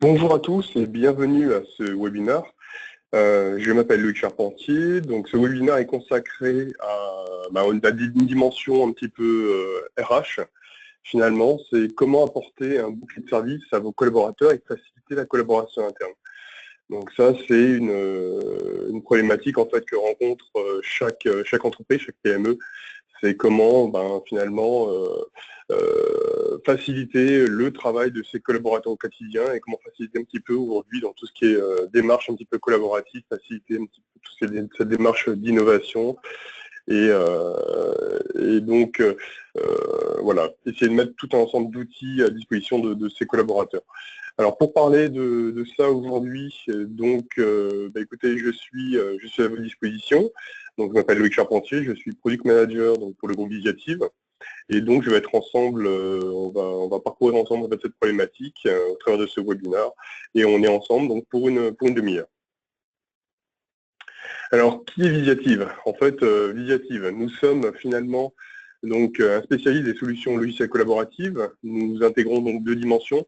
Bonjour à tous et bienvenue à ce webinaire. Je m'appelle Loïc Charpentier. Donc ce webinaire est consacré à une dimension un petit peu RH. Finalement, c'est comment apporter un bouquet de services à vos collaborateurs et faciliter la collaboration interne. Donc ça, c'est une problématique en fait que rencontre chaque entreprise, chaque PME. C'est comment finalement faciliter le travail de ses collaborateurs au quotidien et comment faciliter un petit peu aujourd'hui dans tout ce qui est démarche un petit peu collaborative, faciliter un petit peu cette démarche d'innovation et donc voilà, essayer de mettre tout un ensemble d'outils à disposition de ses collaborateurs. Alors pour parler de ça aujourd'hui, écoutez, je suis à votre disposition. Donc je m'appelle Loïc Charpentier, je suis Product Manager donc, pour le groupe Visiative. Et donc je vais être ensemble, on va parcourir ensemble cette problématique au travers de ce webinaire. Et on est ensemble donc pour une demi-heure. Alors qui est Visiative? En fait, Visiative, nous sommes finalement donc un spécialiste des solutions logicielles collaboratives. Nous intégrons donc deux dimensions.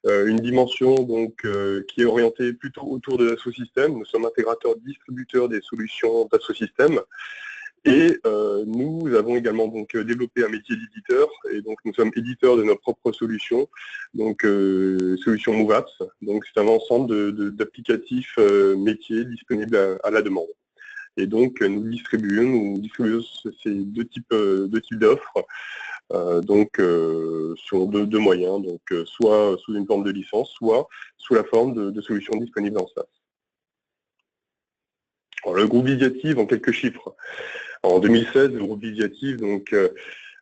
Une dimension donc, qui est orientée plutôt autour de l'assosystème. Nous sommes intégrateurs distributeurs des solutions d'assosystème. Et nous avons également donc, développé un métier d'éditeur. Et donc nous sommes éditeurs de nos propres solutions, donc solutions MoveApps. Donc c'est un ensemble d'applicatifs métiers disponibles à la demande. Et donc nous distribuons ces deux types d'offres. Sur deux moyens, donc soit sous une forme de licence, soit sous la forme de solutions disponibles en SaaS. Alors, le groupe Visiative, en quelques chiffres. En 2016, le groupe Visiative donc,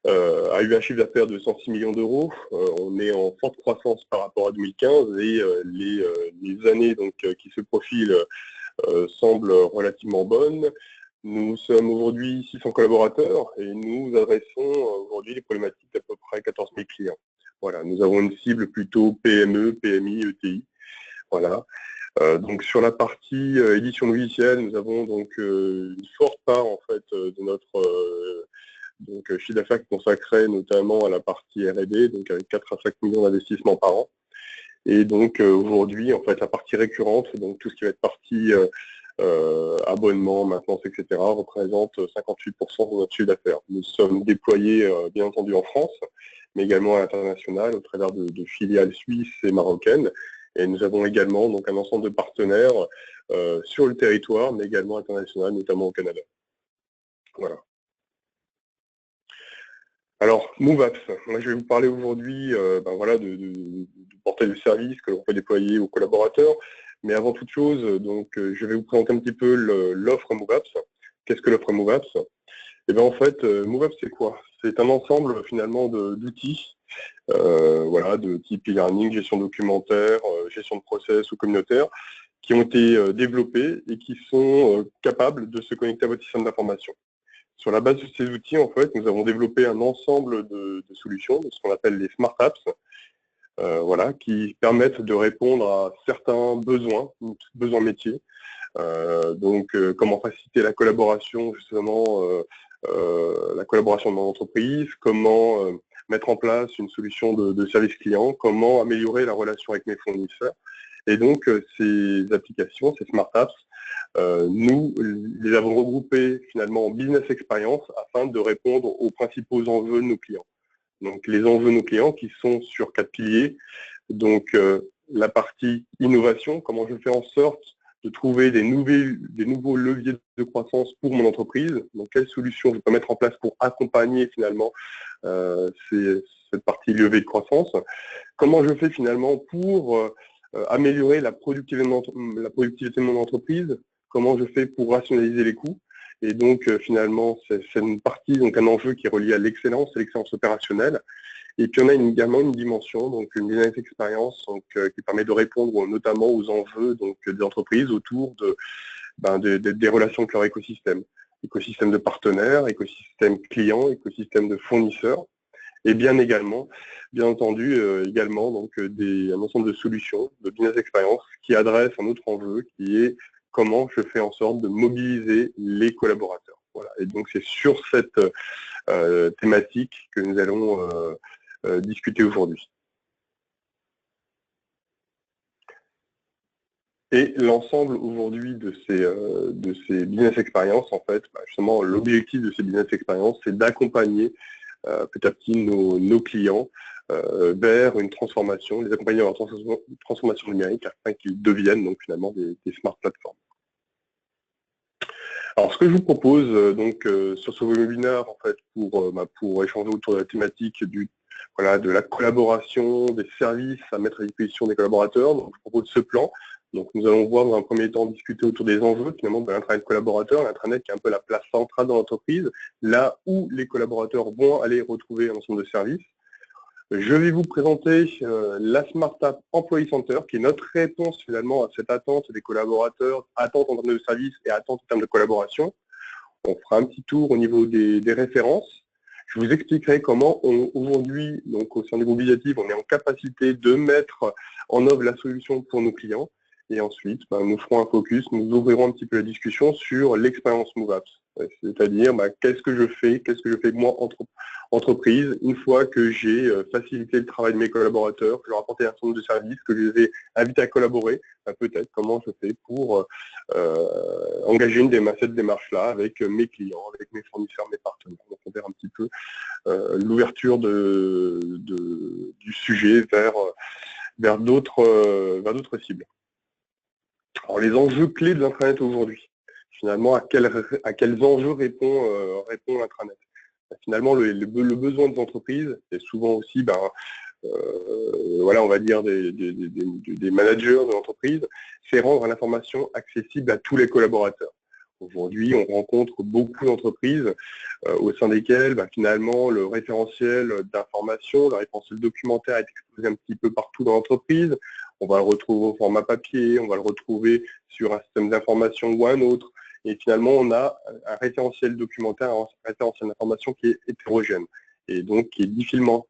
a eu un chiffre d'affaires de 106 millions d'euros. On est en forte croissance par rapport à 2015 et les années donc, qui se profilent semblent relativement bonnes. Nous sommes aujourd'hui 600 collaborateurs et nous adressons aujourd'hui les problématiques d'à peu près 14 000 clients. Voilà, nous avons une cible plutôt PME, PMI, ETI. Voilà. Donc sur la partie édition logicielle, nous avons donc une forte part en fait de notre chiffre d'affaires consacré notamment à la partie R&D, donc avec 4 à 5 millions d'investissements par an. Et donc aujourd'hui, en fait, la partie récurrente, donc tout ce qui va être partie abonnement, maintenance, etc., représente 58% de notre chiffre d'affaires. Nous sommes déployés, bien entendu, en France, mais également à l'international, au travers de filiales suisses et marocaines. Et nous avons également donc, un ensemble de partenaires sur le territoire, mais également international, notamment au Canada. Voilà. Alors, MoveApps, moi je vais vous parler aujourd'hui voilà, du portail de service que l'on peut déployer aux collaborateurs. Mais avant toute chose, donc, je vais vous présenter un petit peu l'offre MoveApps. Qu'est-ce que l'offre MoveApps? Eh bien en fait, MoveApps c'est quoi? C'est un ensemble finalement d'outils, voilà, de type e-learning, gestion documentaire, gestion de process ou communautaire, qui ont été développés et qui sont capables de se connecter à votre système d'information. Sur la base de ces outils, en fait, nous avons développé un ensemble de solutions, ce qu'on appelle les Smart Apps, voilà, qui permettent de répondre à certains besoins métiers. Comment faciliter la collaboration, justement, la collaboration dans l'entreprise, comment mettre en place une solution de service client, comment améliorer la relation avec mes fournisseurs. Et donc, ces applications, ces Smart Apps, nous les avons regroupées finalement en business experience afin de répondre aux principaux enjeux de nos clients. Donc, les enjeux de nos clients qui sont sur 4 piliers. Donc, la partie innovation, comment je fais en sorte de trouver des nouveaux leviers de croissance pour mon entreprise. Donc, quelles solutions je peux mettre en place pour accompagner finalement cette partie levée de croissance. Comment je fais finalement pour améliorer la productivité de mon entreprise. Comment je fais pour rationaliser les coûts. Et donc, finalement, c'est une partie, donc un enjeu qui est relié à l'excellence opérationnelle. Et puis on a également une dimension, donc une business experience qui permet de répondre notamment aux enjeux donc, des entreprises autour des relations avec leur écosystème. Écosystème de partenaires, écosystème client, écosystème de fournisseurs. Et bien entendu, également donc, un ensemble de solutions, de business experience qui adressent un autre enjeu qui est comment je fais en sorte de mobiliser les collaborateurs. Voilà. Et donc c'est sur cette thématique que nous allons discuter aujourd'hui. Et l'ensemble aujourd'hui de ces business experience, en fait, justement, l'objectif de ces business experience, c'est d'accompagner petit à petit nos clients vers une transformation, les accompagner dans leur transformation numérique afin qu'ils deviennent donc finalement des smart platforms. Alors, ce que je vous propose sur ce webinaire, en fait, pour échanger autour de la thématique de la collaboration, des services à mettre à disposition des collaborateurs, donc je propose ce plan. Donc, nous allons voir dans un premier temps discuter autour des enjeux finalement de l'intranet collaborateur, l'intranet qui est un peu la place centrale dans l'entreprise, là où les collaborateurs vont aller retrouver un ensemble de services. Je vais vous présenter la Smart App Employee Center, qui est notre réponse finalement à cette attente des collaborateurs, attente en termes de services et attente en termes de collaboration. On fera un petit tour au niveau des références. Je vous expliquerai comment aujourd'hui, donc au sein du groupe Visiative, on est en capacité de mettre en œuvre la solution pour nos clients. Et ensuite, nous ferons un focus, nous ouvrirons un petit peu la discussion sur l'expérience MoveApps. C'est-à-dire, qu'est-ce que je fais moi, entreprise, une fois que j'ai facilité le travail de mes collaborateurs, que je leur ai apporté un certain nombre de services, que je les ai invités à collaborer, peut-être comment je fais pour engager cette démarche-là avec mes clients, avec mes fournisseurs, mes partenaires. Donc on verra un petit peu l'ouverture du sujet vers d'autres cibles. Alors les enjeux clés de l'intranet aujourd'hui, finalement, à quels enjeux répond l'intranet? Finalement, le besoin des entreprises, et souvent aussi, on va dire des managers de l'entreprise, c'est rendre l'information accessible à tous les collaborateurs. Aujourd'hui, on rencontre beaucoup d'entreprises au sein desquelles, finalement, le référentiel d'information, le référentiel documentaire est exposé un petit peu partout dans l'entreprise. On va le retrouver au format papier, on va le retrouver sur un système d'information ou un autre. Et finalement, on a un référentiel documentaire, un référentiel d'information qui est hétérogène et donc qui est difficilement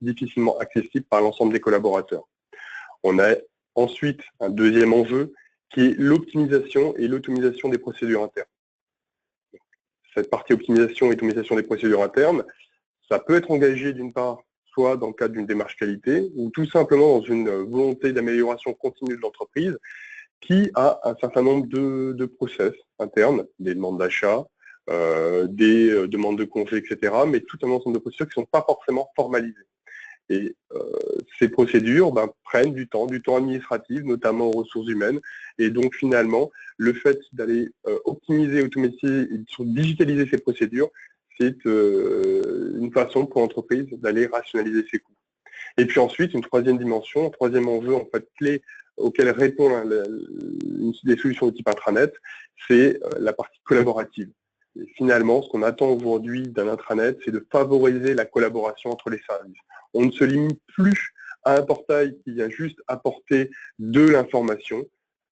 accessible par l'ensemble des collaborateurs. On a ensuite un deuxième enjeu qui est l'optimisation et l'automatisation des procédures internes. Cette partie optimisation et automatisation des procédures internes, ça peut être engagé d'une part soit dans le cadre d'une démarche qualité ou tout simplement dans une volonté d'amélioration continue de l'entreprise qui a un certain nombre de process internes, des demandes d'achat, des demandes de congés, etc., mais tout un ensemble de procédures qui ne sont pas forcément formalisées. Et ces procédures prennent du temps administratif, notamment aux ressources humaines. Et donc finalement, le fait d'aller optimiser, automatiser et digitaliser ces procédures, c'est une façon pour l'entreprise d'aller rationaliser ses coûts. Et puis ensuite, une troisième dimension, un troisième enjeu en fait clé auquel répond des solutions de type intranet, c'est la partie collaborative. Et finalement, ce qu'on attend aujourd'hui d'un intranet, c'est de favoriser la collaboration entre les services. On ne se limite plus à un portail qui vient juste apporter de l'information,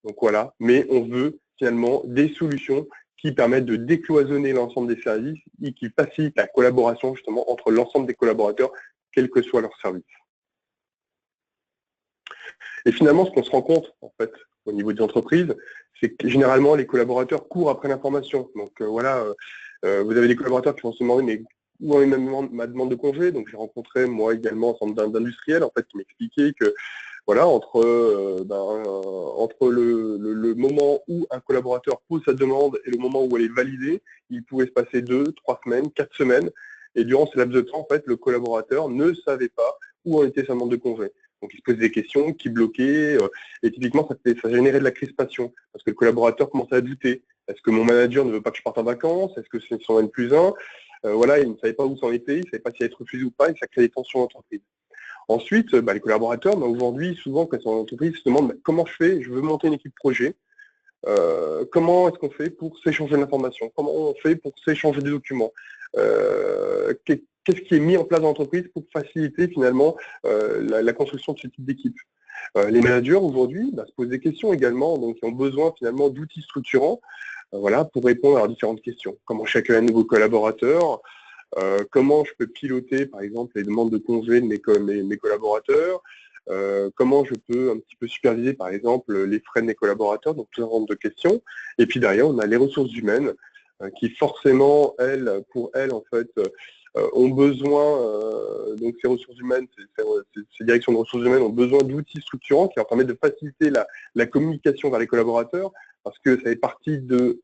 donc voilà, mais on veut finalement des solutions qui permettent de décloisonner l'ensemble des services et qui facilitent la collaboration justement entre l'ensemble des collaborateurs, quel que soit leur service. Et finalement, ce qu'on se rend compte, en fait, au niveau des entreprises, c'est que généralement, les collaborateurs courent après l'information. Donc vous avez des collaborateurs qui vont se demander, mais où en est ma demande de congé? Donc j'ai rencontré, moi également, un ensemble d'industriels, en fait, qui m'expliquaient que, voilà, entre le moment où un collaborateur pose sa demande et le moment où elle est validée, il pouvait se passer 2, 3 semaines, 4 semaines. Et durant ce laps de temps, en fait, le collaborateur ne savait pas où en était sa demande de congé. Donc, il se posait des questions, qui bloquaient, et typiquement, ça générait de la crispation, parce que le collaborateur commençait à douter. Est-ce que mon manager ne veut pas que je parte en vacances? Est-ce que c'est son N+1? Voilà, il ne savait pas où c'en était, il ne savait pas s'il allait être refusé ou pas, et ça crée des tensions en entreprise. Ensuite, les collaborateurs, aujourd'hui, souvent, quand ils sont en entreprise, ils se demandent comment je fais, je veux monter une équipe projet, comment est-ce qu'on fait pour s'échanger de l'information? Comment on fait pour s'échanger des documents? Qu'est-ce qui est mis en place dans l'entreprise pour faciliter finalement la construction de ce type d'équipe? Les managers aujourd'hui se posent des questions également, donc ils ont besoin finalement d'outils structurants voilà, pour répondre à leurs différentes questions. Comment chacun un nouveau collaborateur? Comment je peux piloter par exemple les demandes de congés de mes collaborateurs? Comment je peux un petit peu superviser par exemple les frais de mes collaborateurs? Donc tout un nombre de questions. Et puis derrière, on a les ressources humaines qui forcément, pour elles, en fait, ont besoin, donc ces ressources humaines, ces directions de ressources humaines ont besoin d'outils structurants qui leur permettent de faciliter la communication vers les collaborateurs, parce que ça fait partie de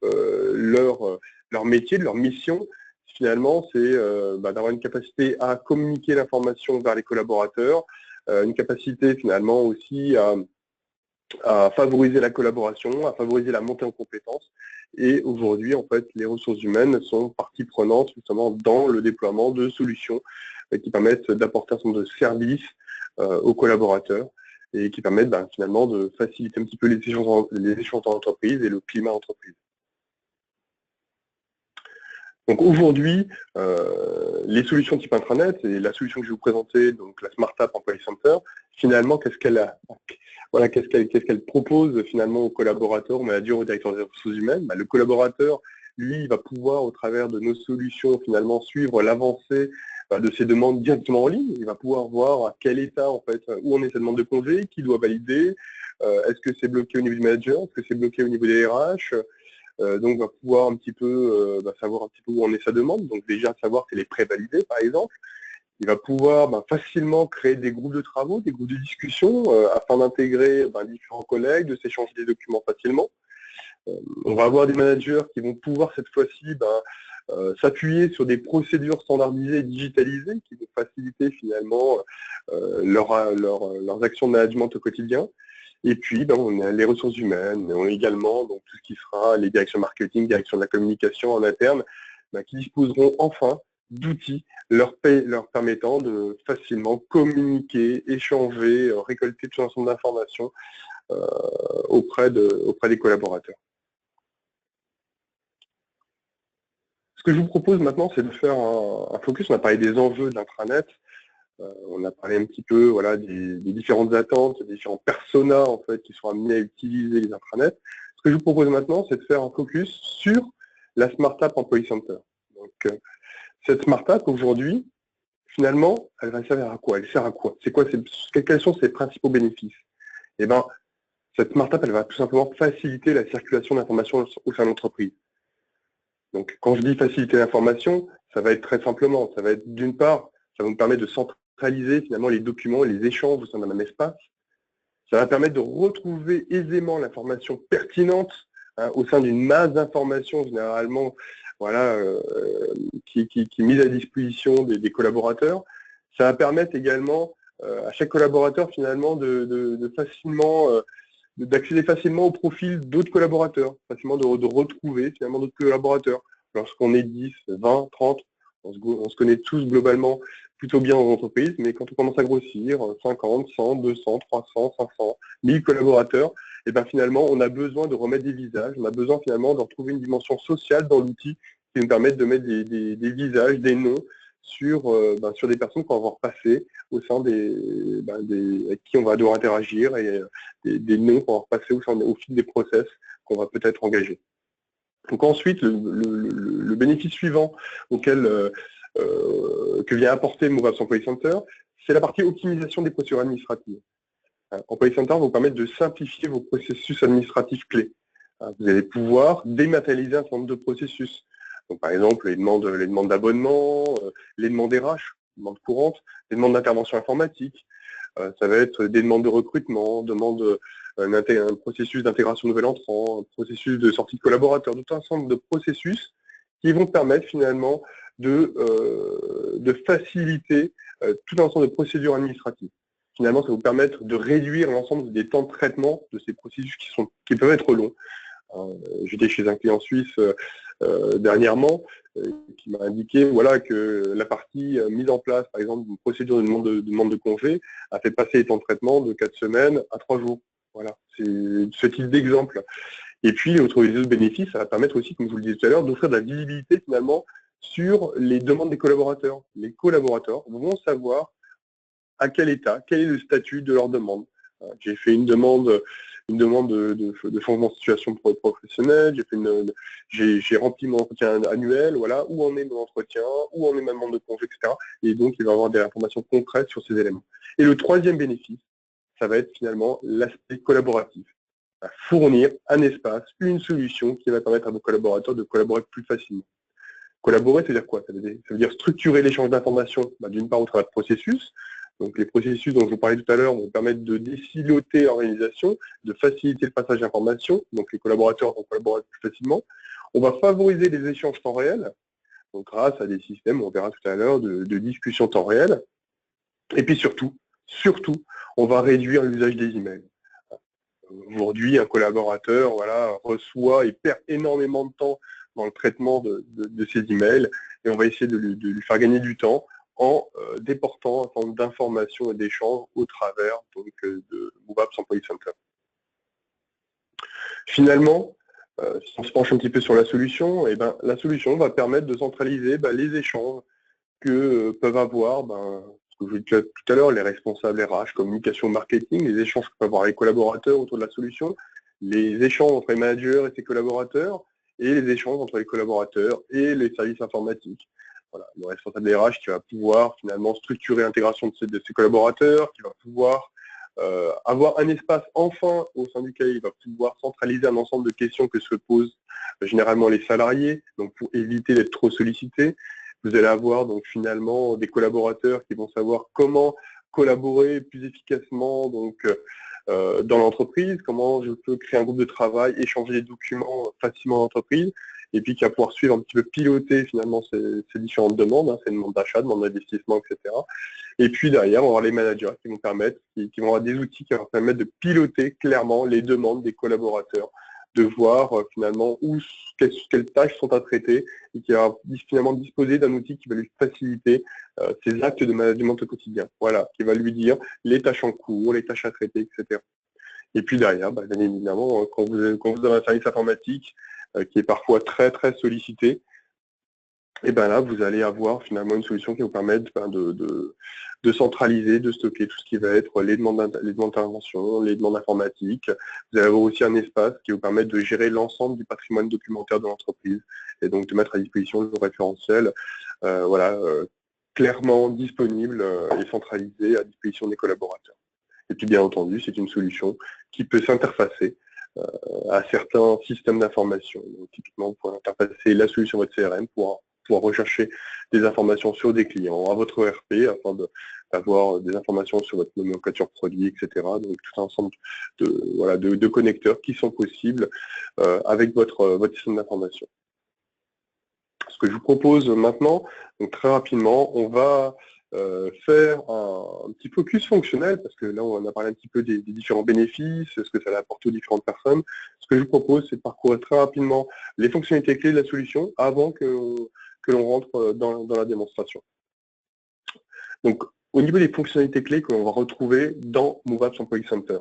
leur métier, de leur mission. Finalement, c'est d'avoir une capacité à communiquer l'information vers les collaborateurs, une capacité finalement aussi à favoriser la collaboration, à favoriser la montée en compétences. Et aujourd'hui, en fait, les ressources humaines sont partie prenante justement dans le déploiement de solutions qui permettent d'apporter un certain nombre de services aux collaborateurs et qui permettent finalement de faciliter un petit peu les échanges dans l'entreprise et le climat entreprise. Donc aujourd'hui, les solutions type intranet et la solution que je vais vous présenter, donc la Smart App Employee Center, finalement, qu'est-ce qu'elle propose finalement aux collaborateurs, aux managers, aux directeurs des ressources humaines? Le collaborateur, lui, va pouvoir, au travers de nos solutions, finalement, suivre l'avancée de ses demandes directement en ligne. Il va pouvoir voir à quel état, en fait, où en est sa demande de congé, qui doit valider, est-ce que c'est bloqué au niveau du manager, est-ce que c'est bloqué au niveau des RH, donc va pouvoir un petit peu savoir un petit peu où en est sa demande, donc déjà savoir qu'elle est prévalidée par exemple. Il va pouvoir facilement créer des groupes de travaux, des groupes de discussion afin d'intégrer différents collègues, de s'échanger des documents facilement. On va avoir des managers qui vont pouvoir cette fois-ci s'appuyer sur des procédures standardisées et digitalisées qui vont faciliter finalement leurs actions de management au quotidien. Et puis, on a les ressources humaines, mais on a également donc, tout ce qui sera les directions marketing, direction de la communication en interne, qui disposeront enfin d'outils leur permettant de facilement communiquer, échanger, récolter tout un ensemble d'informations auprès des collaborateurs. Ce que je vous propose maintenant, c'est de faire un focus. On a parlé des enjeux de l'intranet. On a parlé un petit peu des différentes attentes, des différents personas en fait, qui sont amenés à utiliser les intranets. Ce que je vous propose maintenant, c'est de faire un focus sur la Smart App Employee Center. Donc, cette Smart App, aujourd'hui, finalement, elle va servir à quoi? Elle sert à quoi? Quels sont ses principaux bénéfices? Eh bien, cette Smart App, elle va tout simplement faciliter la circulation d'informations au sein de l'entreprise. Donc, quand je dis faciliter l'information, ça va être très simplement, ça va être d'une part, ça va nous permettre de centraliser finalement les documents et les échanges au sein d'un même espace. Ça va permettre de retrouver aisément l'information pertinente au sein d'une masse d'informations généralement qui est mise à disposition des collaborateurs. Ça va permettre également à chaque collaborateur finalement d'accéder facilement au profil d'autres collaborateurs, facilement de retrouver finalement d'autres collaborateurs. Lorsqu'on est 10, 20, 30, on se connaît tous globalement plutôt bien dans l'entreprise, mais quand on commence à grossir, 50, 100, 200, 300, 500, 1000 collaborateurs, et bien finalement, on a besoin de remettre des visages, on a besoin finalement de retrouver une dimension sociale dans l'outil qui nous permette de mettre des visages, des noms sur des personnes qu'on va voir passer au sein avec qui on va devoir interagir et des noms qu'on va repasser au fil des process qu'on va peut-être engager. Donc ensuite, le bénéfice suivant que vient apporter MoveApps Employee Center, c'est la partie optimisation des procédures administratives. Employee Center va vous permettre de simplifier vos processus administratifs clés. Vous allez pouvoir dématérialiser un certain nombre de processus. Donc, par exemple, les demandes d'abonnement, les demandes RH, les demandes courantes, les demandes d'intervention informatique. Ça va être des demandes de recrutement, un processus d'intégration nouvel entrant, un processus de sortie de collaborateurs, tout un ensemble de processus qui vont permettre finalement de faciliter tout un ensemble de procédures administratives. Finalement, ça va vous permettre de réduire l'ensemble des temps de traitement de ces processus qui peuvent être longs. J'étais chez un client suisse dernièrement qui m'a indiqué que la partie mise en place, par exemple, d'une procédure de demande de congé a fait passer les temps de traitement de 4 semaines à 3 jours. Voilà, c'est ce type d'exemple. Et puis, les autres bénéfices, ça va permettre aussi, comme je vous le disais tout à l'heure, d'offrir de la visibilité finalement sur les demandes des collaborateurs. Les collaborateurs vont savoir à quel état, quel est le statut de leur demande. J'ai fait une demande de changement de situation professionnelle, j'ai rempli mon entretien annuel, où en est mon entretien, où en est ma demande de congé, etc. Et donc, il va y avoir des informations concrètes sur ces éléments. Et le troisième bénéfice, ça va être finalement l'aspect collaboratif. Fournir un espace, une solution qui va permettre à vos collaborateurs de collaborer plus facilement. Collaborer, c'est-à-dire quoi? Ça veut dire structurer l'échange d'informations, d'une part au travers de processus. Donc les processus dont je vous parlais tout à l'heure vont permettre de désiloter l'organisation, de faciliter le passage d'informations, donc les collaborateurs vont collaborer plus facilement. On va favoriser les échanges temps réel, donc grâce à des systèmes, on verra tout à l'heure, de discussion temps réel. Et puis surtout, on va réduire l'usage des emails. Aujourd'hui, un collaborateur reçoit et perd énormément de temps dans le traitement de ces emails, et on va essayer de lui faire gagner du temps en déportant un certain nombre d'informations et d'échanges au travers de MoveApps Employee Center. Finalement, si on se penche un petit peu sur la solution, la solution va permettre de centraliser les échanges que peuvent avoir, ce que je vous disais tout à l'heure, les responsables RH, communication, marketing, les échanges que peuvent avoir les collaborateurs autour de la solution, les échanges entre les managers et ses collaborateurs, et les échanges entre les collaborateurs et les services informatiques. Voilà, le responsable des RH qui va pouvoir finalement structurer l'intégration de ses collaborateurs, qui va pouvoir avoir un espace enfin au sein duquel il va pouvoir centraliser un ensemble de questions que se posent généralement les salariés, donc pour éviter d'être trop sollicités. Vous allez avoir donc finalement des collaborateurs qui vont savoir comment collaborer plus efficacement dans l'entreprise, comment je peux créer un groupe de travail, échanger des documents facilement dans l'entreprise, et puis qui va pouvoir suivre un petit peu piloter finalement ces différentes demandes, ces demandes d'achat, demandes d'investissement, etc. Et puis derrière, on va avoir les managers qui vont avoir des outils qui vont permettre de piloter clairement les demandes des collaborateurs, de voir finalement quelles tâches sont à traiter, et qui va finalement disposer d'un outil qui va lui faciliter ses actes de management au quotidien. Voilà, qui va lui dire les tâches en cours, les tâches à traiter, etc. Et puis derrière, bien évidemment, quand vous avez un service informatique qui est parfois très très sollicité, et là, vous allez avoir finalement une solution qui vous permet de centraliser, de stocker tout ce qui va être les demandes d'intervention, les demandes informatiques. Vous allez avoir aussi un espace qui vous permet de gérer l'ensemble du patrimoine documentaire de l'entreprise, et donc de mettre à disposition le référentiel clairement disponible et centralisé à disposition des collaborateurs. Et puis bien entendu, c'est une solution qui peut s'interfacer à certains systèmes d'information. Donc typiquement, vous pouvez interfacer la solution de votre CRM pour pouvoir rechercher des informations sur des clients, à votre ERP, afin d'avoir des informations sur votre nomenclature produit, etc. Donc tout un ensemble de connecteurs qui sont possibles avec votre système d'information. Ce que je vous propose maintenant, donc très rapidement, on va faire un petit focus fonctionnel, parce que là on a parlé un petit peu des différents bénéfices, ce que ça va apporter aux différentes personnes. Ce que je vous propose, c'est de parcourir très rapidement les fonctionnalités clés de la solution avant que l'on rentre dans la démonstration. Donc au niveau des fonctionnalités clés que l'on va retrouver dans MoveApps Employee Center,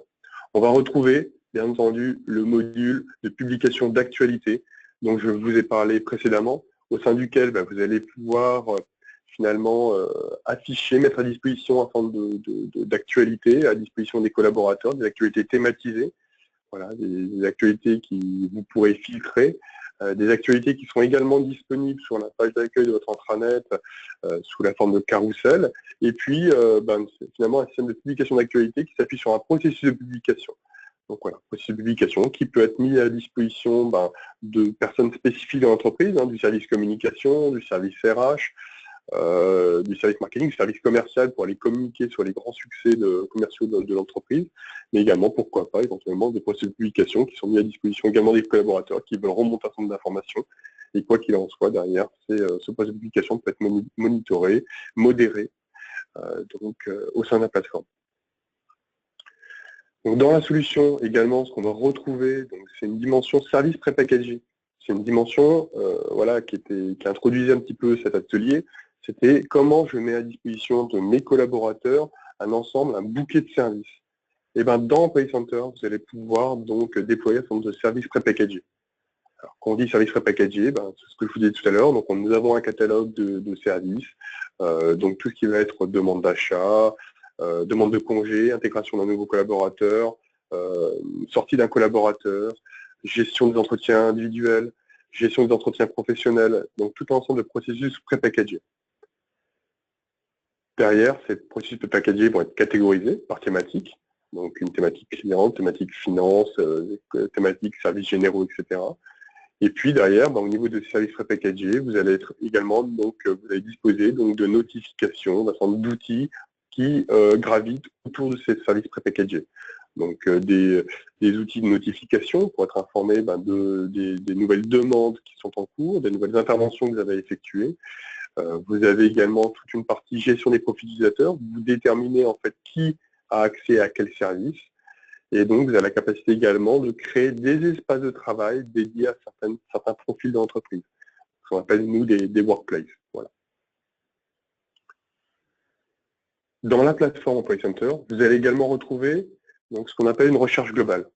on va retrouver bien entendu le module de publication d'actualité dont je vous ai parlé précédemment, au sein duquel vous allez pouvoir finalement afficher, mettre à disposition un certain nombre d'actualités à disposition des collaborateurs, des actualités thématisées, voilà, des actualités qui vous pourrez filtrer, des actualités qui sont également disponibles sur la page d'accueil de votre intranet sous la forme de carrousel, et puis c'est finalement un système de publication d'actualités qui s'appuie sur un processus de publication. Donc voilà, processus de publication qui peut être mis à disposition de personnes spécifiques dans l'entreprise, du service communication, du service RH, du service marketing, du service commercial pour aller communiquer sur les grands succès commerciaux de l'entreprise, mais également, pourquoi pas, éventuellement des processus de publication qui sont mis à disposition également des collaborateurs qui veulent remonter un certain nombre d'informations. Et quoi qu'il en soit, derrière, ce processus de publication peut être monitoré, modéré, au sein de la plateforme. Donc, dans la solution également, ce qu'on va retrouver, c'est une dimension service prépackagé. C'est une dimension qui introduisait un petit peu cet atelier. C'était comment je mets à disposition de mes collaborateurs un ensemble, un bouquet de services. Et dans Employee Center, vous allez pouvoir donc déployer un certain nombre de services prépackagés. Alors, quand on dit services prépackagés, c'est ce que je vous disais tout à l'heure. Donc, nous avons un catalogue de services, donc tout ce qui va être demande d'achat, demande de congé, intégration d'un nouveau collaborateur, sortie d'un collaborateur, gestion des entretiens individuels, gestion des entretiens professionnels, donc tout un ensemble de processus prépackagés. Derrière, ces processus prépackagés vont être catégorisés par thématique, donc une thématique client, thématique finance, thématique services généraux, etc. Et puis derrière, au niveau de services prépackagés, vous allez être également vous allez disposer de notifications, d'un certain nombre d'outils qui gravitent autour de ces services prépackagés. Donc des outils de notification pour être informé des nouvelles demandes qui sont en cours, des nouvelles interventions que vous avez effectuées. Vous avez également toute une partie gestion des profils utilisateurs. Vous déterminez en fait qui a accès à quel service. Et donc, vous avez la capacité également de créer des espaces de travail dédiés à certains profils d'entreprise. Ce qu'on appelle, nous, des workplaces. Voilà. Dans la plateforme Employee Center, vous allez également retrouver ce qu'on appelle une recherche globale.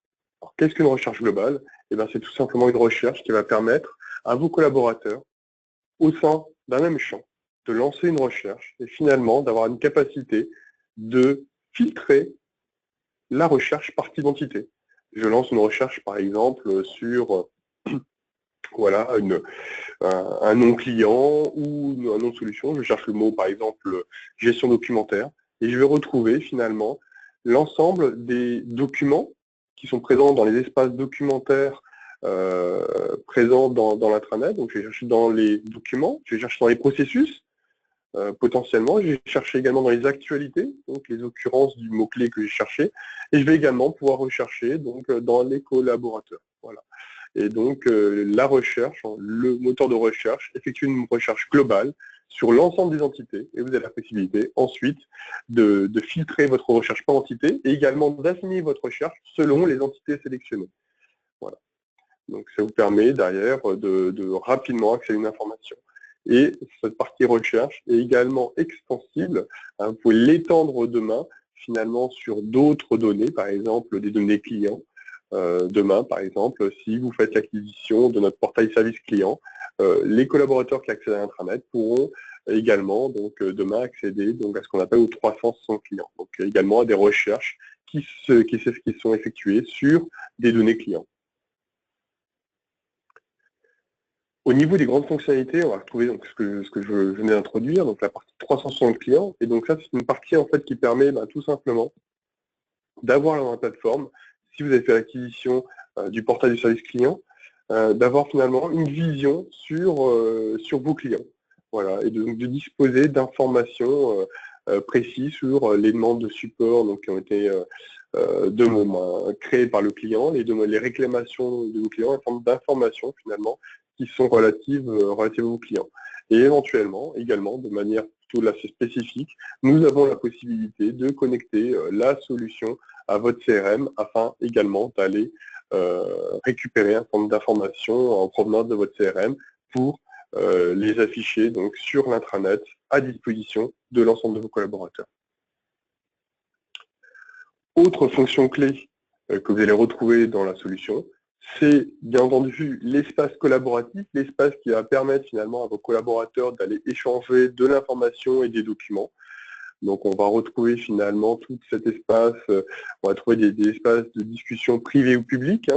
Alors, qu'est-ce qu'une recherche globale? C'est tout simplement une recherche qui va permettre à vos collaborateurs, au sein d'un même champ, de lancer une recherche et finalement d'avoir une capacité de filtrer la recherche par identité. Je lance une recherche, par exemple, sur voilà, un nom client ou un nom de solution. Je cherche le mot, par exemple, gestion documentaire, et je vais retrouver finalement l'ensemble des documents qui sont présents dans les espaces documentaires présents dans l'intranet. Donc, je vais chercher dans les documents, je vais chercher dans les processus, potentiellement. Je vais chercher également dans les actualités, donc les occurrences du mot-clé que j'ai cherché, et je vais également pouvoir rechercher dans les collaborateurs. Voilà. Et donc la recherche, le moteur de recherche, effectue une recherche globale sur l'ensemble des entités, et vous avez la possibilité ensuite de filtrer votre recherche par entité, et également d'affiner votre recherche selon les entités sélectionnées. Voilà. Donc ça vous permet derrière de rapidement accéder à une information. Et cette partie recherche est également extensible. Vous pouvez l'étendre demain, finalement, sur d'autres données, par exemple des données clients. Demain, par exemple, si vous faites l'acquisition de notre portail service client, les collaborateurs qui accèdent à l'intranet pourront également, demain, accéder à ce qu'on appelle aux 360 clients. Donc également à des recherches qui sont effectuées sur des données clients. Au niveau des grandes fonctionnalités, on va retrouver ce que je venais d'introduire, donc la partie 360 clients. Et donc ça, c'est une partie en fait qui permet tout simplement d'avoir dans la plateforme, si vous avez fait l'acquisition du portail du service client, d'avoir finalement une vision sur vos clients. Voilà, et de disposer d'informations précises sur les demandes de support qui ont été créées par le client, les réclamations de nos clients, un certain nombre d'informations finalement qui sont relatives à vos clients. Et éventuellement, également, de manière plutôt assez spécifique, nous avons la possibilité de connecter la solution à votre CRM afin également d'aller récupérer un certain nombre d'informations en provenance de votre CRM pour les afficher sur l'intranet à disposition de l'ensemble de vos collaborateurs. Autre fonction clé que vous allez retrouver dans la solution, c'est bien entendu l'espace collaboratif, l'espace qui va permettre finalement à vos collaborateurs d'aller échanger de l'information et des documents. Donc on va retrouver finalement tout cet espace, on va trouver des espaces de discussion privés ou publics,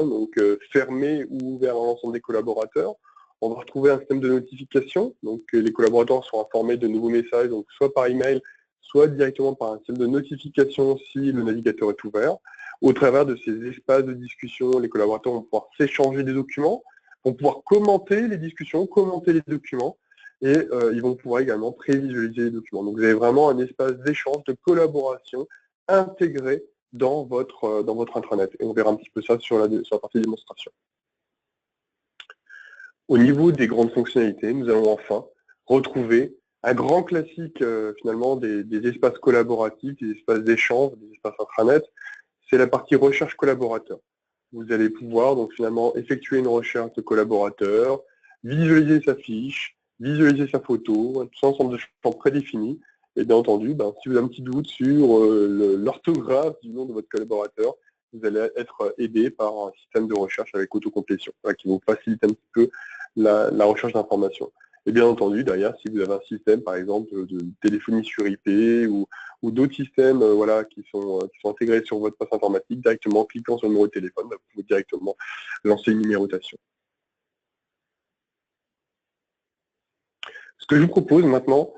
fermés ou ouverts à l'ensemble des collaborateurs. On va retrouver un système de notification, donc les collaborateurs sont informés de nouveaux messages, donc soit par email, soit directement par un système de notification si le navigateur est ouvert. Au travers de ces espaces de discussion, les collaborateurs vont pouvoir s'échanger des documents, vont pouvoir commenter les discussions, commenter les documents, et ils vont pouvoir également prévisualiser les documents. Donc vous avez vraiment un espace d'échange, de collaboration intégré dans votre intranet. Et on verra un petit peu ça sur la partie démonstration. Au niveau des grandes fonctionnalités, nous allons enfin retrouver un grand classique finalement des espaces collaboratifs, des espaces d'échange, des espaces intranet, c'est la partie recherche collaborateur. Vous allez pouvoir finalement effectuer une recherche de collaborateur, visualiser sa fiche, visualiser sa photo, tout ensemble de champs prédéfinis. Et bien entendu, si vous avez un petit doute sur l'orthographe du nom de votre collaborateur, vous allez être aidé par un système de recherche avec autocomplétion, qui vous facilite un petit peu la recherche d'informations. Et bien entendu, derrière, si vous avez un système, par exemple, de téléphonie sur IP ou d'autres systèmes qui sont intégrés sur votre poste informatique, directement en cliquant sur le numéro de téléphone, vous pouvez directement lancer une numérotation. Ce que je vous propose maintenant,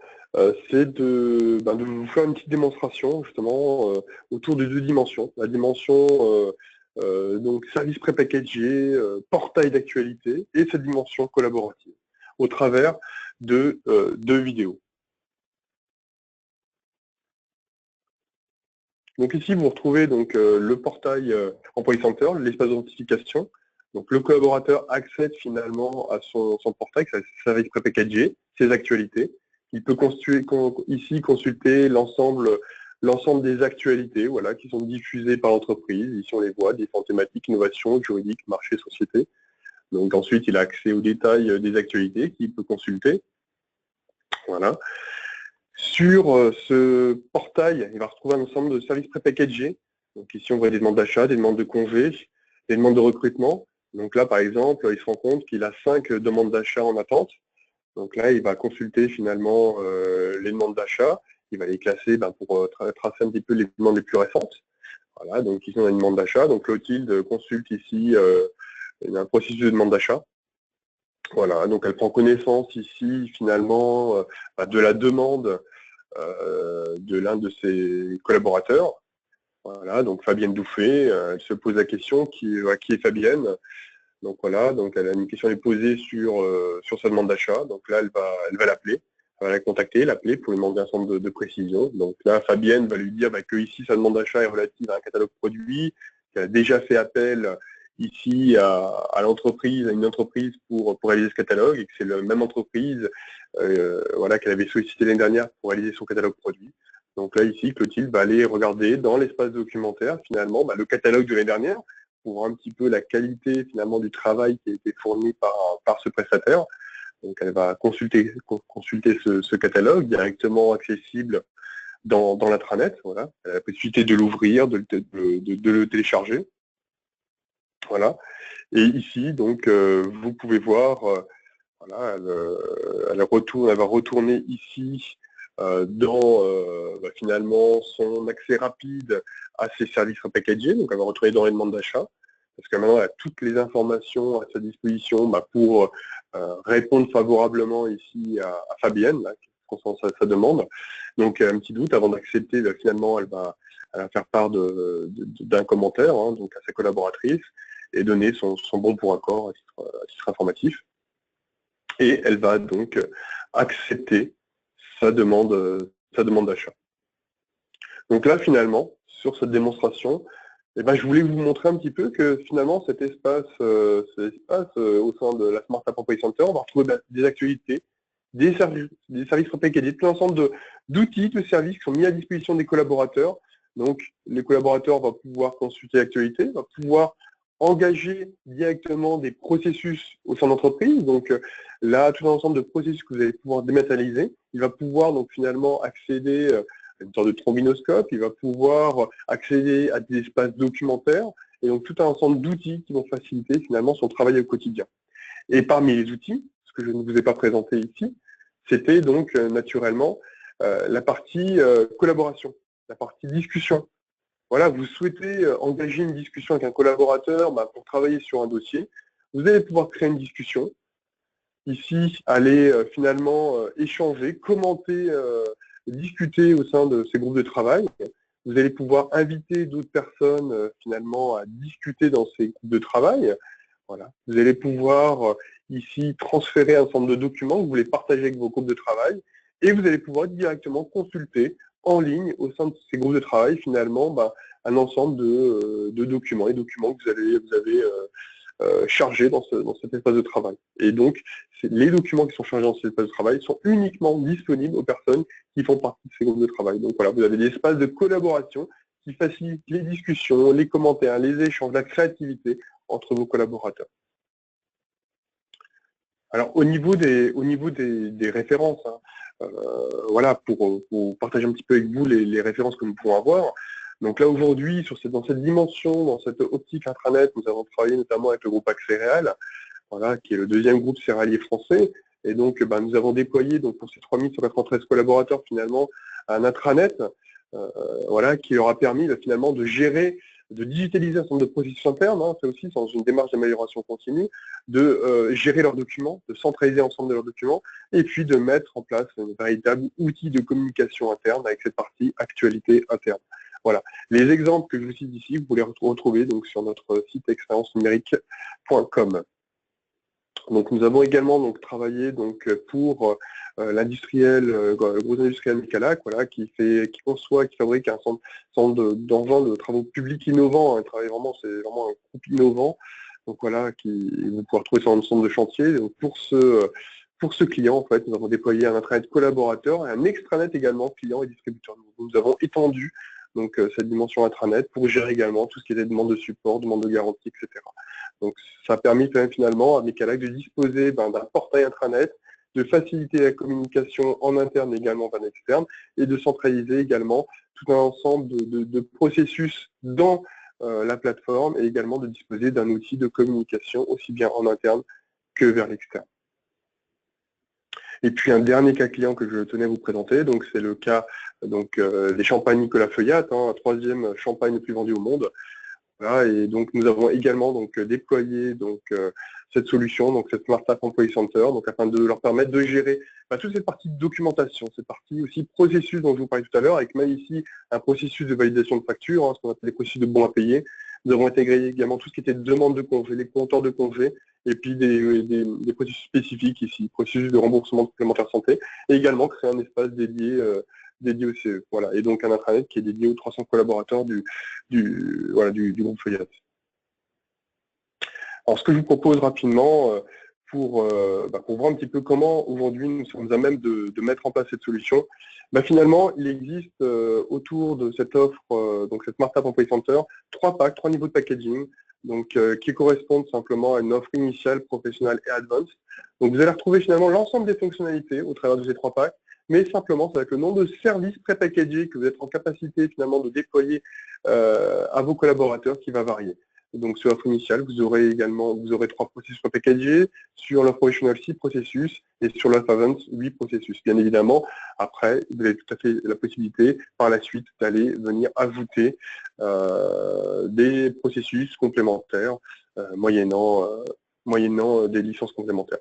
c'est de vous faire une petite démonstration justement autour de deux dimensions. La dimension donc service prépackagé, portail d'actualité et cette dimension collaborative au travers de deux vidéos. Donc ici, vous retrouvez donc, le portail Employee Center, l'espace d'identification. Donc le collaborateur accède finalement à son portail, sa service prépackagé, ses actualités. Il peut ici consulter l'ensemble des actualités voilà, qui sont diffusées par l'entreprise. Ici, on les voit, différentes thématiques, innovation, juridique, marché, société. Donc ensuite, il a accès aux détails des actualités qu'il peut consulter. Voilà. Sur ce portail, il va retrouver un ensemble de services prépackagés. Donc ici, on voit des demandes d'achat, des demandes de congés, des demandes de recrutement. Donc là, par exemple, il se rend compte qu'il a 5 demandes d'achat en attente. Donc là, il va consulter finalement les demandes d'achat. Il va les classer pour tracer un petit peu les demandes les plus récentes. Voilà, donc ici, on a une demande d'achat. Donc Clotilde consulte ici un processus de demande d'achat. Voilà, donc elle prend connaissance ici finalement de la demande de l'un de ses collaborateurs. Voilà, donc Fabienne Douffet, elle se pose la question qui est Fabienne. Donc voilà, donc elle a une question à lui poser sur sa demande d'achat. Donc là, elle va l'appeler, elle va la contacter, l'appeler pour lui demander un certain nombre de précisions. Donc là, Fabienne va lui dire que ici sa demande d'achat est relative à un catalogue produit, qu'elle a déjà fait appel ici à l'entreprise, à une entreprise pour réaliser ce catalogue, et que c'est la même entreprise voilà, qu'elle avait sollicité l'année dernière pour réaliser son catalogue produit. Donc là, ici, Clotilde va aller regarder dans l'espace documentaire, finalement, le catalogue de l'année dernière, pour voir un petit peu la qualité, finalement, du travail qui a été fourni par ce prestataire. Donc elle va consulter ce catalogue directement accessible dans l'intranet. Voilà. Elle a la possibilité de l'ouvrir, de le télécharger. Voilà. Et ici, donc, vous pouvez voir, voilà, elle va retourner ici dans finalement son accès rapide à ses services repackagés. Donc, elle va retourner dans les demandes d'achat, parce que maintenant, elle a toutes les informations à sa disposition pour répondre favorablement ici à Fabienne, là, concernant sa demande. Donc, un petit doute, avant d'accepter, finalement, elle va faire part d'un commentaire, hein, donc à sa collaboratrice, et donner son bon pour accord à titre informatif. Et elle va donc accepter sa demande d'achat. Donc là, finalement, sur cette démonstration, je voulais vous montrer un petit peu que finalement, cet espace au sein de la Smart App Employee Center, on va retrouver des actualités, des services prépackagés, tout un ensemble d'outils, de services qui sont mis à disposition des collaborateurs. Donc, les collaborateurs vont pouvoir consulter l'actualité, vont pouvoir engager directement des processus au sein de l'entreprise. Donc là, tout un ensemble de processus que vous allez pouvoir dématérialiser. Il va pouvoir donc finalement accéder à une sorte de trombinoscope, il va pouvoir accéder à des espaces documentaires, et donc tout un ensemble d'outils qui vont faciliter finalement son travail au quotidien. Et parmi les outils, ce que je ne vous ai pas présenté ici, c'était donc naturellement la partie collaboration, la partie discussion. Voilà, vous souhaitez engager une discussion avec un collaborateur pour travailler sur un dossier, vous allez pouvoir créer une discussion. Ici, aller finalement échanger, commenter, discuter au sein de ces groupes de travail. Vous allez pouvoir inviter d'autres personnes finalement à discuter dans ces groupes de travail. Voilà. Vous allez pouvoir ici transférer un certain nombre de documents que vous voulez partager avec vos groupes de travail, et vous allez pouvoir directement consulter en ligne au sein de ces groupes de travail finalement un ensemble de documents, les documents que vous avez chargés dans cet espace de travail. Et donc, les documents qui sont chargés dans cet espace de travail sont uniquement disponibles aux personnes qui font partie de ces groupes de travail. Donc voilà, vous avez des espaces de collaboration qui facilitent les discussions, les commentaires, les échanges, la créativité entre vos collaborateurs. Alors au niveau des références, hein, voilà, pour partager un petit peu avec vous les références que nous pouvons avoir. Donc là aujourd'hui, dans cette dimension, dans cette optique intranet, nous avons travaillé notamment avec le groupe Accéréal, voilà, qui est le deuxième groupe céréalier français. Et donc nous avons déployé donc, pour ces 3193 collaborateurs finalement un intranet voilà, qui leur a permis finalement de gérer, de digitaliser un certain nombre de processus internes, hein, ça aussi, dans une démarche d'amélioration continue, de gérer leurs documents, de centraliser l'ensemble de leurs documents, et puis de mettre en place un véritable outil de communication interne avec cette partie actualité interne. Voilà. Les exemples que je vous cite ici, vous pouvez les retrouver donc sur notre site expériencenumérique.com. Donc nous avons également donc travaillé donc pour l'industriel, le gros industriel Micalac, voilà, qui conçoit, qui fabrique un centre d'engins de travaux publics innovants. Hein, c'est vraiment un groupe innovant. Donc voilà, vous pouvez retrouver sur un centre de chantier. Donc pour ce client, en fait, nous avons déployé un intranet collaborateur et un extranet également client et distributeur. Donc, nous avons étendu donc cette dimension intranet pour gérer également tout ce qui était demande de support, demande de garantie, etc. Donc ça a permis finalement à Micalac de disposer d'un portail intranet, de faciliter la communication en interne et également en externe, et de centraliser également tout un ensemble de processus dans la plateforme et également de disposer d'un outil de communication aussi bien en interne que vers l'externe. Et puis un dernier cas client que je tenais à vous présenter, donc c'est le cas des champagnes Nicolas Feuillat, un troisième champagne le plus vendu au monde. Voilà, et donc nous avons également déployé cette solution, donc cette Smart App Employee Center, donc afin de leur permettre de gérer toute cette partie de documentation, cette partie aussi processus dont je vous parlais tout à l'heure, avec même ici un processus de validation de facture, ce qu'on appelle les processus de bons à payer. Nous avons intégré également tout ce qui était demande de congé, les compteurs de congé, et puis des processus spécifiques ici, processus de remboursement de complémentaire santé, et également créer un espace dédié au CE. Voilà, et donc un intranet qui est dédié aux 300 collaborateurs du groupe Feuillat. Alors ce que je vous propose rapidement pour voir un petit peu comment aujourd'hui nous sommes à même de mettre en place cette solution, finalement il existe autour de cette offre, donc cette Smart App Employee Center, 3 packs, 3 niveaux de packaging, donc qui correspondent simplement à une offre initiale, professionnelle et advanced. Donc vous allez retrouver finalement l'ensemble des fonctionnalités au travers de ces 3 packs, mais simplement c'est avec le nombre de services pré-packagés que vous êtes en capacité finalement de déployer à vos collaborateurs qui va varier. Donc sur l'offre initiale, vous aurez 3 processus pré-packagés, sur l'offre professionnelle 6 processus, et sur l'offre advanced 8 processus. Bien évidemment, après, vous avez tout à fait la possibilité par la suite d'aller venir ajouter des processus complémentaires moyennant des licences complémentaires.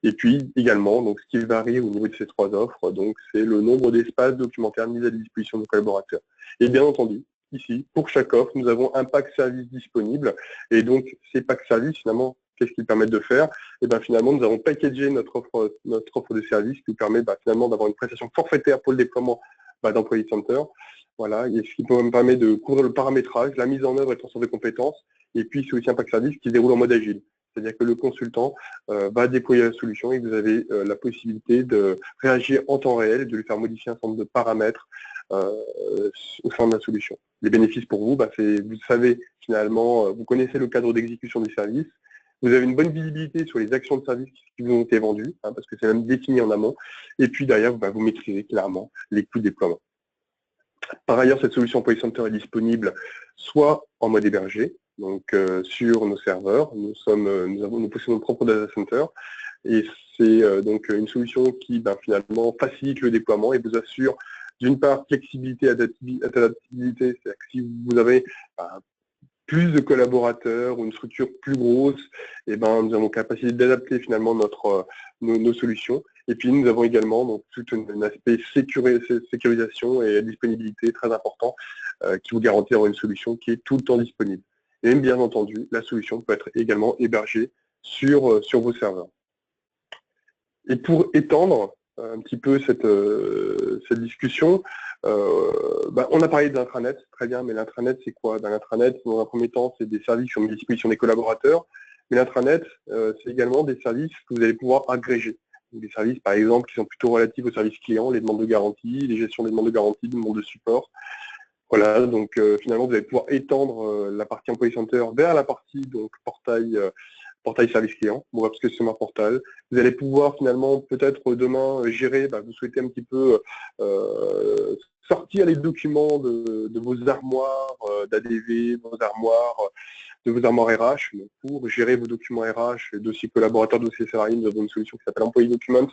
Et puis également, donc, ce qui varie au niveau de ces 3 offres, c'est le nombre d'espaces documentaires mis à disposition de nos collaborateurs. Et bien entendu, ici, pour chaque offre, nous avons un pack service disponible. Et donc, ces packs services, finalement, qu'est-ce qu'ils permettent de faire? Et bien finalement, nous avons packagé notre offre de service qui nous permet finalement d'avoir une prestation forfaitaire pour le déploiement d'Employee Center. Voilà, et ce qui me permet de couvrir le paramétrage, la mise en œuvre et le transfert de compétences. Et puis, c'est aussi un pack service qui se déroule en mode agile. C'est-à-dire que le consultant va déployer la solution et vous avez la possibilité de réagir en temps réel et de lui faire modifier un certain nombre de paramètres au sein de la solution. Les bénéfices pour vous, vous savez finalement, vous connaissez le cadre d'exécution des services, vous avez une bonne visibilité sur les actions de service qui vous ont été vendues, parce que c'est même défini en amont, et puis derrière, vous maîtrisez clairement les coûts de déploiement. Par ailleurs, cette solution Employee Center est disponible soit en mode hébergé, donc sur nos serveurs, nous possédons notre propre data center, et c'est donc une solution qui finalement facilite le déploiement et vous assure d'une part flexibilité, adaptabilité, c'est-à-dire que si vous avez plus de collaborateurs ou une structure plus grosse, nous avons capacité d'adapter finalement nos solutions. Et puis nous avons également tout un aspect sécurisation et disponibilité très important qui vous garantit d'avoir une solution qui est tout le temps disponible. Et bien entendu, la solution peut être également hébergée sur vos serveurs. Et pour étendre un petit peu cette discussion, on a parlé d'intranet, très bien, mais l'intranet c'est quoi? L'intranet, dans un premier temps, c'est des services qui sont mis à disposition des collaborateurs, mais l'intranet, c'est également des services que vous allez pouvoir agréger. Des services, par exemple, qui sont plutôt relatifs aux services clients, les demandes de garantie, les gestions des demandes de garantie, des demandes de support. Voilà, donc finalement, vous allez pouvoir étendre la partie Employee Center vers la partie portail service client, parce que c'est un portal. Vous allez pouvoir finalement peut-être demain gérer, vous souhaitez un petit peu sortir les documents de vos armoires d'ADV, de vos armoires RH. Donc, pour gérer vos documents RH, dossiers collaborateurs, dossiers salariés, nous avons une solution qui s'appelle Employee Documents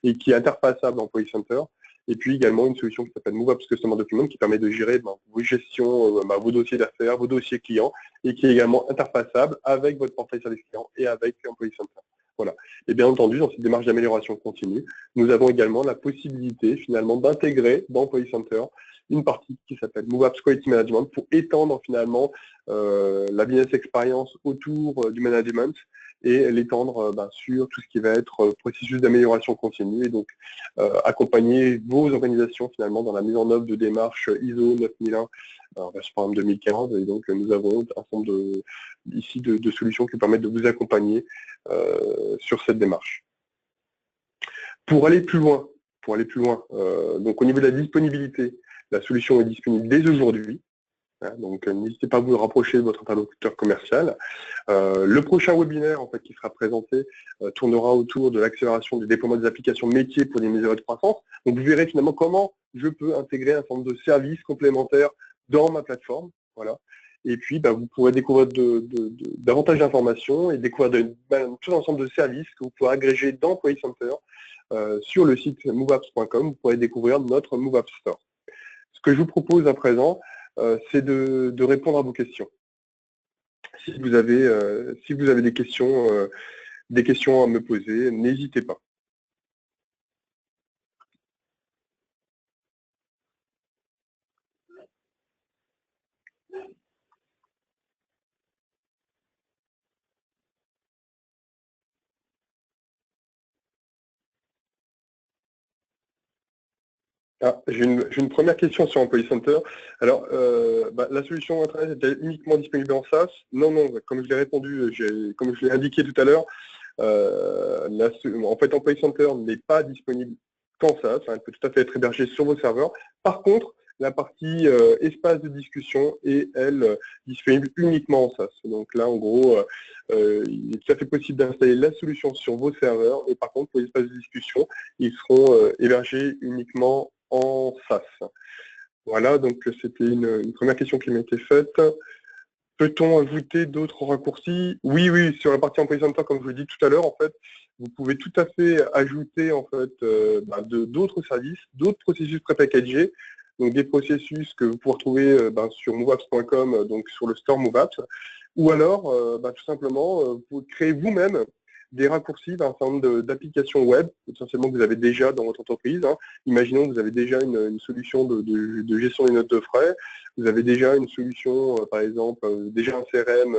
et qui est interfaçable à Employee Center. Et puis également une solution qui s'appelle MoveUp Customer Document qui permet de gérer vos gestions, vos dossiers d'affaires, vos dossiers clients et qui est également interfaçable avec votre portail service client et avec Employee Center. Voilà. Et bien entendu, dans cette démarche d'amélioration continue, nous avons également la possibilité finalement d'intégrer dans Employee Center une partie qui s'appelle MoveApps Quality Management pour étendre finalement la business experience autour du management et l'étendre sur tout ce qui va être processus d'amélioration continue et donc accompagner vos organisations finalement dans la mise en œuvre de démarches ISO 9001 version par exemple 2015 et donc nous avons un certain nombre de solutions qui permettent de vous accompagner sur cette démarche. Pour aller plus loin, donc au niveau de la disponibilité, la solution est disponible dès aujourd'hui. Donc n'hésitez pas à vous rapprocher de votre interlocuteur commercial. Le prochain webinaire en fait, qui sera présenté tournera autour de l'accélération du déploiement des applications métiers pour des mesures de croissance. Donc vous verrez finalement comment je peux intégrer un certain nombre de services complémentaires dans ma plateforme. Voilà. Et puis vous pourrez découvrir davantage d'informations et découvrir tout un ensemble de services que vous pourrez agréger dans Employee Center sur le site moveapps.com. Vous pourrez découvrir notre MoveApps Store. Ce que je vous propose à présent, c'est de répondre à vos questions. Si vous avez des questions à me poser, n'hésitez pas. J'ai une première question sur Employee Center. Alors, la solution Internet est uniquement disponible en SaaS? Non, comme je l'ai répondu, comme je l'ai indiqué tout à l'heure, en fait, Employee Center n'est pas disponible qu'en SaaS, elle peut tout à fait être hébergée sur vos serveurs. Par contre, la partie espace de discussion est, elle, disponible uniquement en SaaS. Donc là, en gros, il est tout à fait possible d'installer la solution sur vos serveurs, et par contre, pour les espaces de discussion, ils seront hébergés uniquement en SaaS. Voilà, donc c'était une première question qui m'a été faite. Peut-on ajouter d'autres raccourcis? Oui, sur la partie Employee Center, comme je vous l'ai dit tout à l'heure, en fait, vous pouvez tout à fait ajouter en fait d'autres services, d'autres processus prépackagés, donc des processus que vous pouvez retrouver sur moveapps.com, donc sur le store MoveApps, ou alors tout simplement vous pouvez créer vous-même des raccourcis d'un certain nombre d'applications web, essentiellement que vous avez déjà dans votre entreprise. Imaginons que vous avez déjà une solution de gestion des notes de frais, vous avez déjà une solution, par exemple, déjà un CRM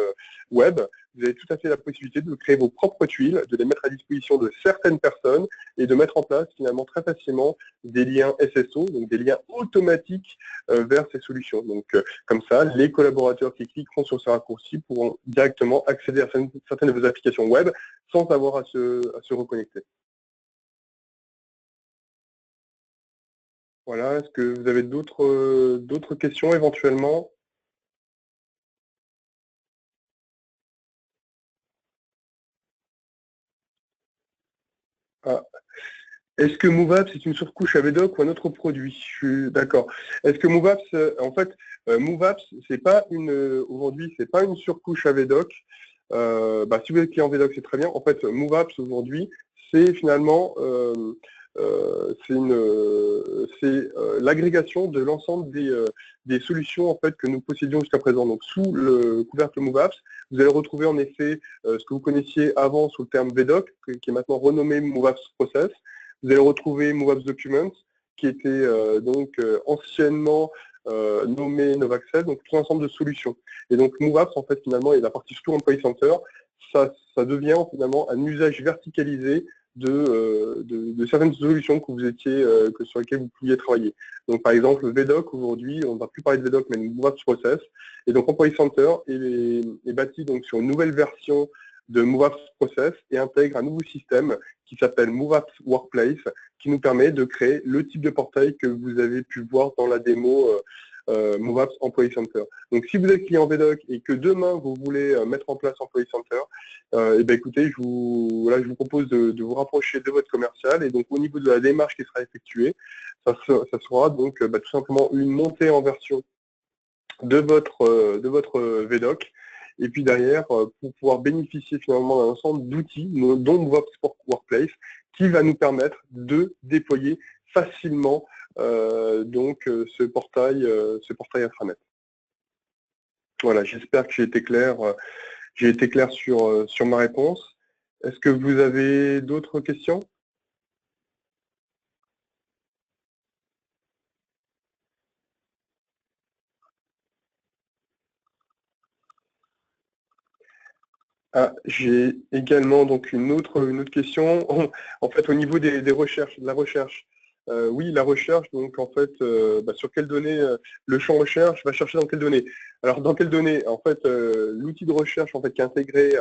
web, vous avez tout à fait la possibilité de créer vos propres tuiles, de les mettre à disposition de certaines personnes et de mettre en place finalement très facilement des liens SSO, donc des liens automatiques vers ces solutions. Donc comme ça, les collaborateurs qui cliqueront sur ces raccourcis pourront directement accéder à certaines de vos applications web sans avoir à se reconnecter. Voilà, est-ce que vous avez d'autres questions éventuellement? Est-ce que MoveApps est une surcouche à VDoc ou un autre produit? Je suis d'accord. Est-ce que MoveApps, en fait, MoveApps, aujourd'hui, c'est pas une surcouche à VDoc. Si vous êtes client VDoc, c'est très bien. En fait, MoveApps aujourd'hui, c'est finalement l'agrégation de l'ensemble des solutions en fait que nous possédions jusqu'à présent. Donc sous le couvercle MoveApps, vous allez retrouver en effet ce que vous connaissiez avant sous le terme VDoc, qui est maintenant renommé MoveApps Process. Vous allez retrouver MoveApps Documents, qui était anciennement nommé Novaxel, donc tout un ensemble de solutions. Et donc MoveApps, en fait, finalement, et la partie surtout Employee Center, ça devient finalement un usage verticalisé de certaines solutions que vous étiez, sur lesquelles vous pouviez travailler. Donc par exemple, VDoc, aujourd'hui, on ne va plus parler de VDoc, mais de MoveApps Process. Et donc Employee Center est bâti donc sur une nouvelle version de MoveApps Process et intègre un nouveau système qui s'appelle MoveApps Workplace, qui nous permet de créer le type de portail que vous avez pu voir dans la démo MoveApps Employee Center. Donc si vous êtes client VDoc et que demain vous voulez mettre en place Employee Center, écoutez, je vous propose de vous rapprocher de votre commercial et donc au niveau de la démarche qui sera effectuée, ça sera donc tout simplement une montée en version de votre VDoc. Et puis derrière, pour pouvoir bénéficier finalement d'un ensemble d'outils, dont MoveApps Workplace, qui va nous permettre de déployer facilement ce portail intranet. Voilà, j'espère que j'ai été clair sur ma réponse. Est-ce que vous avez d'autres questions? Ah, j'ai également donc une autre question. En fait, au niveau des recherches, de la recherche. Oui, la recherche, donc en fait, sur quelles données, le champ recherche va chercher dans quelles données? Alors, dans quelles données? En fait, l'outil de recherche en fait, qui est intégré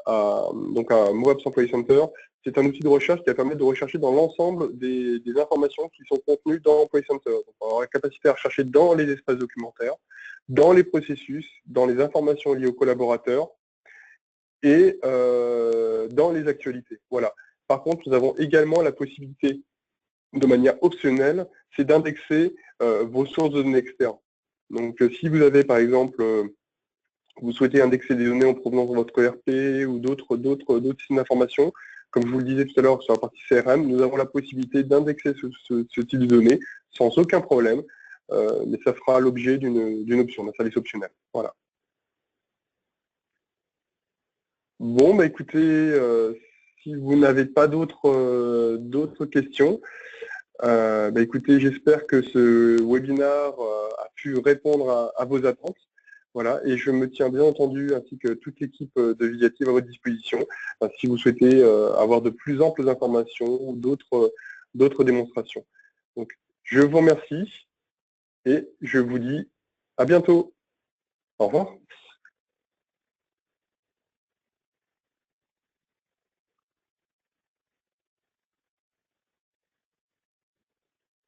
donc à MoveApps Employee Center, c'est un outil de recherche qui va permettre de rechercher dans l'ensemble des informations qui sont contenues dans Employee Center. Donc, on va avoir la capacité à rechercher dans les espaces documentaires, dans les processus, dans les informations liées aux collaborateurs, et dans les actualités. Voilà. Par contre, nous avons également la possibilité, de manière optionnelle, c'est d'indexer vos sources de données externes. Donc, si vous avez, par exemple, vous souhaitez indexer des données en provenance de votre ERP ou d'autres systèmes d'information, comme je vous le disais tout à l'heure sur la partie CRM, nous avons la possibilité d'indexer ce type de données sans aucun problème, mais ça fera l'objet d'une option, d'un service optionnel. Voilà. Bon, bah écoutez, si vous n'avez pas d'autres questions, écoutez, j'espère que ce webinaire a pu répondre à vos attentes. Voilà, et je me tiens bien entendu, ainsi que toute l'équipe de Viative à votre disposition, si vous souhaitez avoir de plus amples informations ou d'autres démonstrations. Donc, je vous remercie et je vous dis à bientôt. Au revoir.